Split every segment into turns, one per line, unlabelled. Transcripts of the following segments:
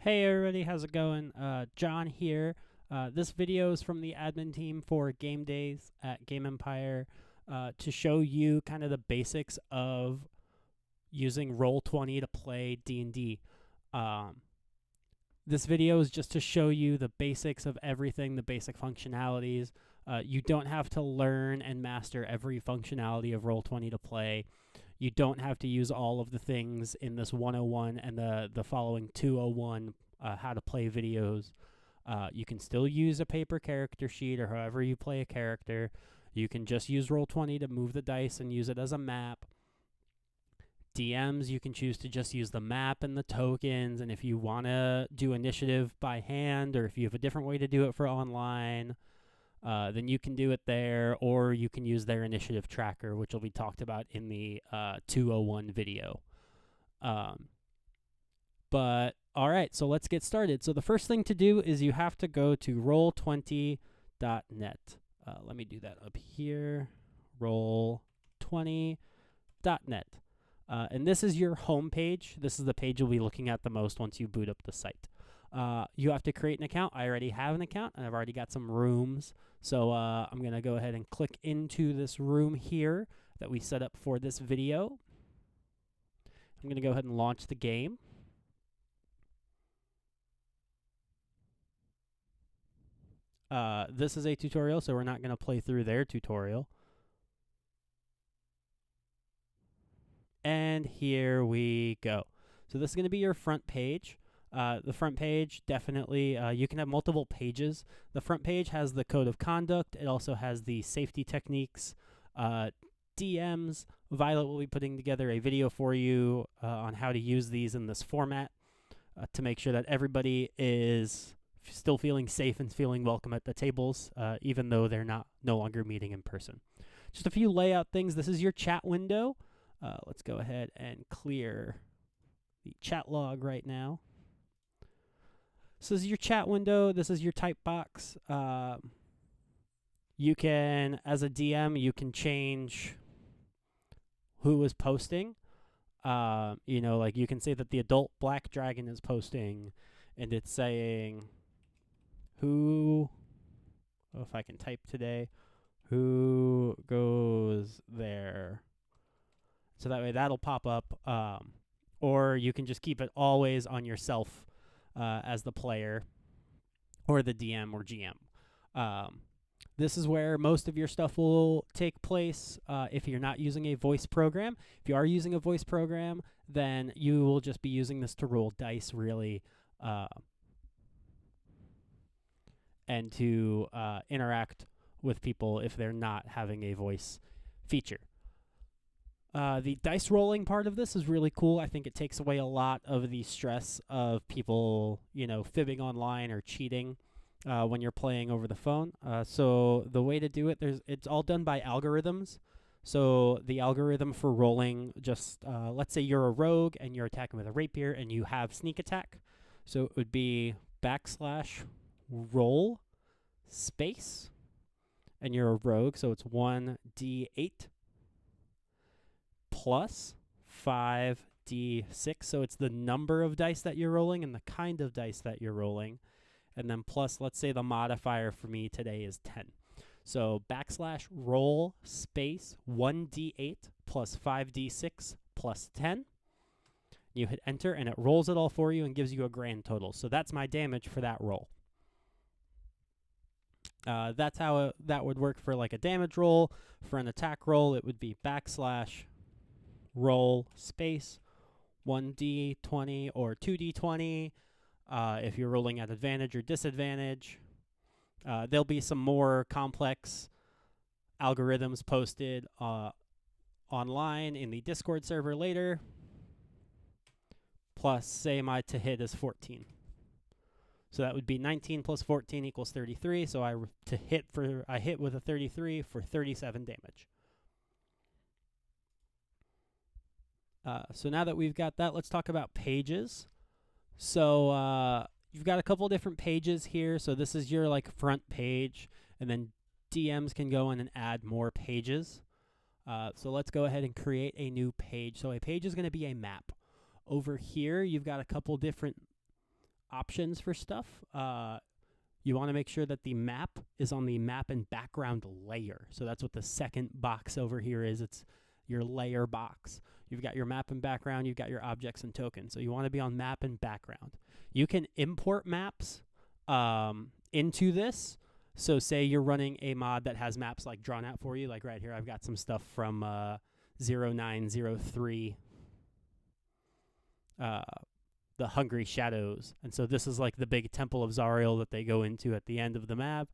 Hey everybody, how's it going? Jon here. This video is from the admin team for Gamedays at Game Empire to show you kind of the basics of using Roll20 to play D&D. This video is just to show you the basics of everything, the basic functionalities. You don't have to learn and master every functionality of Roll20 to play. You don't have to use all of the things in this 101 and the following 201 how to play videos. You can still use a paper character sheet or however you play a character. You can just use Roll20 to move the dice and use it as a map. DMs, you can choose to just use the map and the tokens, and if you want to do initiative by hand or if you have a different way to do it for online, then you can do it there, or you can use their initiative tracker, which will be talked about in the 201 video. But all right, so let's get started. So the first thing to do is you have to go to roll20.net. Let me do that up here, roll20.net. And this is your home page. This is the page you'll be looking at the most once you boot up the site. You have to create an account. I already have an account, and I've already got some rooms. So I'm going to go ahead and click into this room here that we set up for this video. I'm going to go ahead and launch the game. This is a tutorial, so we're not going to play through their tutorial. And here we go. So this is going to be your front page. The front page, definitely, you can have multiple pages. The front page has the code of conduct. It also has the safety techniques, DMs. Violet will be putting together a video for you on how to use these in this format to make sure that everybody is still feeling safe and feeling welcome at the tables, even though they're no longer meeting in person. Just a few layout things. This is your chat window. Let's go ahead and clear the chat log right now. So this is your chat window. This is your type box. You can, as a DM, you can change who is posting. Like you can say that the adult black dragon is posting, and it's saying who, if I can type today, who goes there. So that way that'll pop up, or you can just keep it always on yourself as the player or the DM or GM. This is where most of your stuff will take place if you're not using a voice program. If you are using a voice program, then you will just be using this to roll dice, really, and to interact with people if they're not having a voice feature. The dice rolling part of this is really cool. I think it takes away a lot of the stress of people, fibbing online or cheating when you're playing over the phone. So the way to do it, it's all done by algorithms. So the algorithm for rolling, just let's say you're a rogue and you're attacking with a rapier and you have sneak attack. So it would be \roll space, and you're a rogue, so it's 1d8. Plus 5d6, so it's the number of dice that you're rolling and the kind of dice that you're rolling, and then plus, let's say the modifier for me today is 10. So \roll space 1d8 plus 5d6 plus 10. You hit enter, and it rolls it all for you and gives you a grand total. So that's my damage for that roll. That's how that would work for like a damage roll. For an attack roll, it would be \roll space 1d20 or 2d20 if you're rolling at advantage or disadvantage. There'll be some more complex algorithms posted online in the Discord server later. Plus, say my to hit is 14. So that would be 19 plus 14 equals 33. So I hit with a 33 for 37 damage. So now that we've got that, let's talk about pages. So you've got a couple different pages here. So this is your front page, and then DMs can go in and add more pages. So let's go ahead and create a new page. So a page is going to be a map. Over here, you've got a couple different options for stuff, you want to make sure that the map is on the map and background layer. So that's what the second box over here is. It's your layer box. You've got your map and background. You've got your objects and tokens. So you want to be on map and background. You can import maps into this. So say you're running a mod that has maps like drawn out for you. Like right here, I've got some stuff from 0903. The Hungry Shadows. And so this is like the big Temple of Zariel that they go into at the end of the map.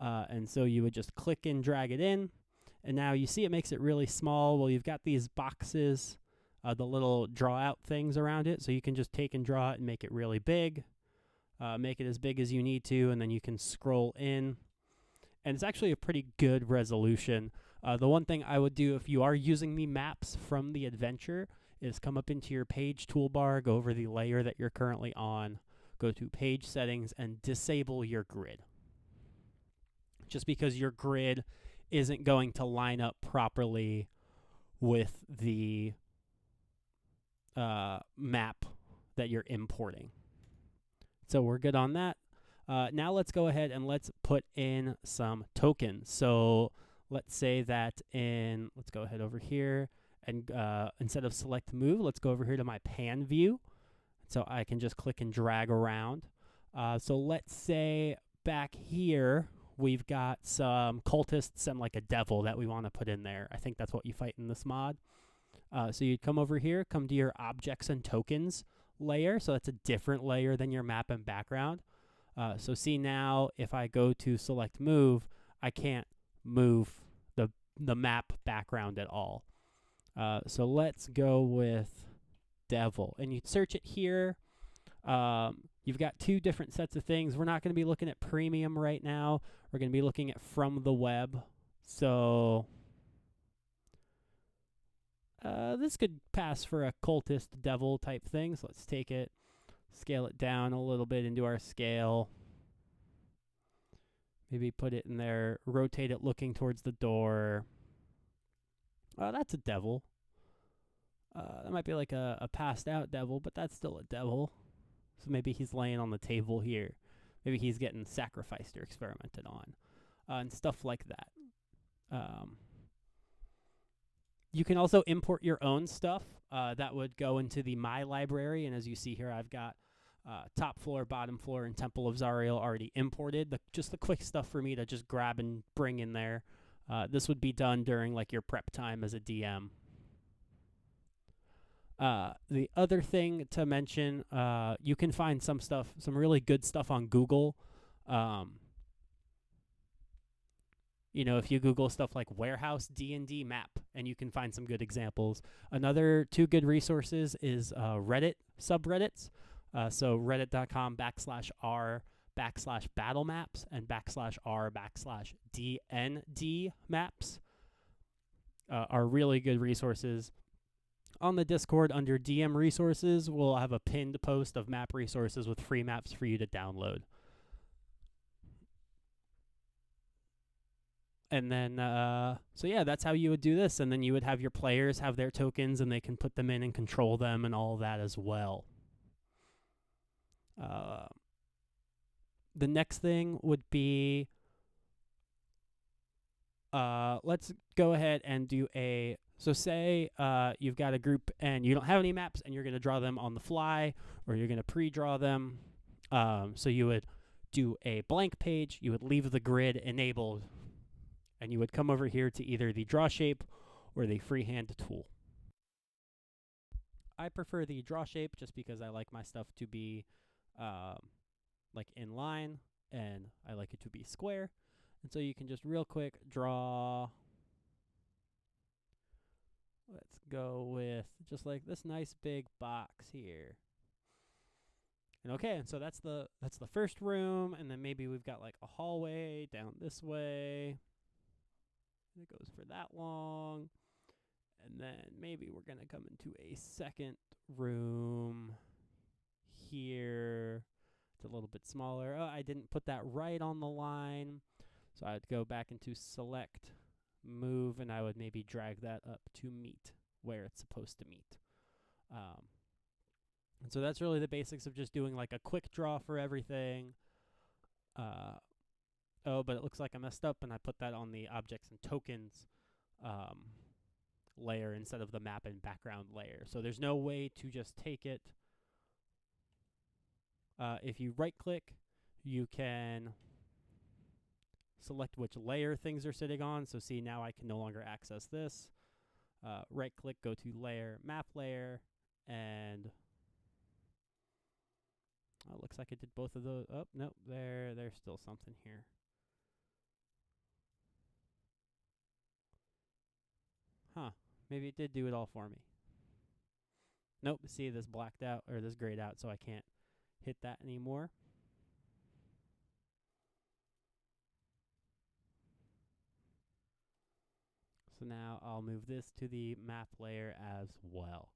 And so you would just click and drag it in. And now you see it makes it really small. Well, you've got these boxes, the little draw out things around it. So you can just take and draw it and make it really big. Make it as big as you need to, and then you can scroll in. And it's actually a pretty good resolution. The one thing I would do if you are using the maps from the adventure is come up into your page toolbar, go over the layer that you're currently on, go to page settings, and disable your grid. Just because your grid isn't going to line up properly with the map that you're importing. So we're good on that. Now let's go ahead and let's put in some tokens. So let's say that let's go ahead over here. And instead of select move, let's go over here to my pan view. So I can just click and drag around. So let's say back here, we've got some cultists and like a devil that we want to put in there. I think that's what you fight in this mod. So you'd come over here, come to your objects and tokens layer. So that's a different layer than your map and background. So see now, if I go to select move, I can't move the map background at all. So let's go with devil. And you search it here. You've got two different sets of things. We're not going to be looking at premium right now. We're going to be looking at from the web. So this could pass for a cultist devil type thing. So let's take it, scale it down a little bit into our scale. Maybe put it in there, rotate it looking towards the door. Oh, that's a devil. That might be like a passed out devil, but that's still a devil. So maybe he's laying on the table here. Maybe he's getting sacrificed or experimented on. And stuff like that. You can also import your own stuff. That would go into the My library. And as you see here, I've got top floor, bottom floor, and Temple of Zariel already imported. Just the quick stuff for me to just grab and bring in there. This would be done during like your prep time as a DM. The other thing to mention, you can find some really good stuff on Google. If you Google stuff like warehouse D&D map, and you can find some good examples. Another two good resources is Reddit subreddits. So reddit.com/r/battle maps and /r/DND maps are really good resources. On the Discord under DM resources, we'll have a pinned post of map resources with free maps for you to download. And then, so yeah, that's how you would do this. And then you would have your players have their tokens, and they can put them in and control them and all that as well. The next thing would be, let's go ahead and do so say you've got a group and you don't have any maps and you're going to draw them on the fly, or you're going to pre-draw them. So you would do a blank page, you would leave the grid enabled, and you would come over here to either the draw shape or the freehand tool. I prefer the draw shape just because I like my stuff to be like in line, and I like it to be square. And so you can just real quick draw. Let's go with just like this nice big box here. And okay, and so that's the first room, and then maybe we've got like a hallway down this way. And it goes for that long. And then maybe we're going to come into a second room here. It's a little bit smaller. Oh, I didn't put that right on the line. So I would go back into select, move, and I would maybe drag that up to meet where it's supposed to meet. And so that's really the basics of just doing like a quick draw for everything. Oh, but it looks like I messed up and I put that on the objects and tokens layer instead of the map and background layer. So there's no way to just take it. If you right click, you can select which layer things are sitting on. So see, now I can no longer access this. Right click, go to layer, map layer, and it looks like it did both of those. Oh, nope, there's still something here. Huh, maybe it did do it all for me. Nope, see, this blacked out, or this grayed out, so I can't hit that anymore. So now I'll move this to the map layer as well.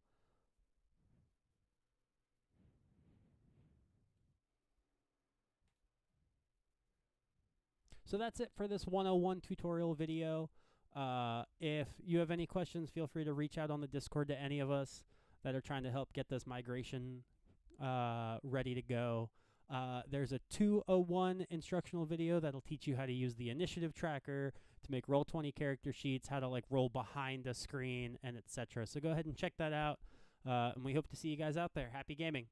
So that's it for this 101 tutorial video. If you have any questions, feel free to reach out on the Discord to any of us that are trying to help get this migration ready to go. There's a 201 instructional video that'll teach you how to use the initiative tracker to make Roll20 character sheets, how to like roll behind a screen, and etc. So go ahead and check that out, and we hope to see you guys out there. Happy gaming.